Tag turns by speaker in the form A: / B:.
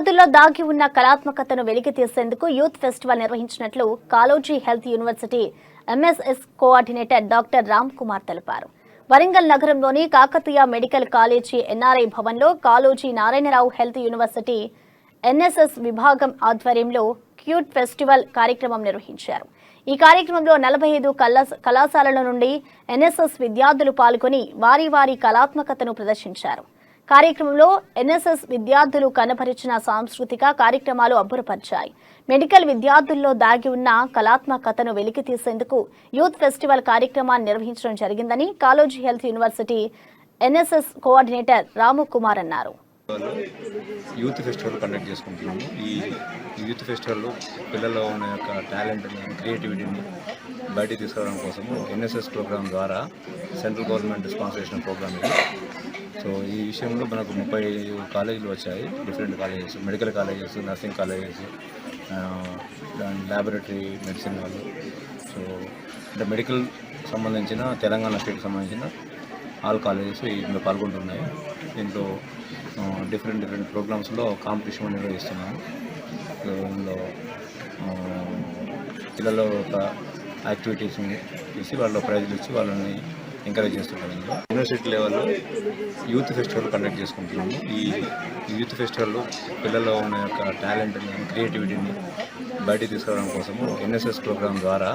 A: విద్యార్థుల్లో దాగి ఉన్న కళాత్మకతను వెలికి తీసేందుకు యూత్ ఫెస్టివల్ నిర్వహించినట్లు Kaloji health university NSS coordinator doctor Ram Kumar తెలిపారు. వరంగల్ నగరంలోని కాకతీయ మెడికల్ కాలేజీ ఎన్ఆర్ఐ భవన్లో Kaloji Narayana Rao health university NSS విభాగం ఆధ్వర్యంలో క్యూట్ ఫెస్టివల్ కార్యక్రమం నిర్వహించారు. ఈ కార్యక్రమంలో 45 కళాశాలల నుండి ఎన్ఎస్ఎస్ విద్యార్థులు పాల్గొని వారి కళాత్మకతను ప్రదర్శించారు. కార్యక్రమంలో ఎన్ఎస్ఎస్ విద్యార్థులు కనబరిచిన సాంస్కృతిక కార్యక్రమాలు అబ్బురపరిచాయి. మెడికల్ విద్యార్థుల్లో దాగి ఉన్న కళాత్మకతను వెలికి తీసేందుకు యూత్ ఫెస్టివల్ కార్యక్రమాన్ని నిర్వహించడం జరిగిందని Kaloji health university NSS coordinator Ramu Kumar అన్నారు.
B: యూత్ ఫెస్టివల్ కండక్ట్ చేసుకుంటున్నాము. ఈ యూత్ ఫెస్టివల్లో పిల్లల్లో ఉన్న యొక్క టాలెంట్ని, క్రియేటివిటీని బయటికి తీసుకురావడం కోసము ఎన్ఎస్ఎస్ ప్రోగ్రామ్ ద్వారా సెంట్రల్ గవర్నమెంట్ స్పాన్సర్ చేసిన ప్రోగ్రామ్ ఇది. సో ఈ విషయంలో మనకు 30 కాలేజీలు వచ్చాయి. Different colleges, medical colleges, nursing colleges, laboratory medicine వాళ్ళు. సో అంటే మెడికల్ సంబంధించిన తెలంగాణ స్టేట్కి సంబంధించిన ఆల్ కాలేజెస్ ఇందులో పాల్గొంటున్నాయి. దీంట్లో డిఫరెంట్ ప్రోగ్రామ్స్లో కాంపిటీషన్ నిర్వహిస్తున్నాము. ఇందులో పిల్లల యొక్క యాక్టివిటీస్ని చూసి వాళ్ళ ప్రైజ్లు ఇచ్చి వాళ్ళని ఎంకరేజ్ చేస్తున్నాము. ఇందులో యూనివర్సిటీ లెవెల్లో యూత్ ఫెస్టివల్ కండక్ట్ చేసుకుంటున్నాము. ఈ యూత్ ఫెస్టివల్లో పిల్లల్లో ఉన్న యొక్క టాలెంట్ని, క్రియేటివిటీని బయటికి తీసుకురావడం కోసము ఎన్ఎస్ఎస్ ప్రోగ్రామ్ ద్వారా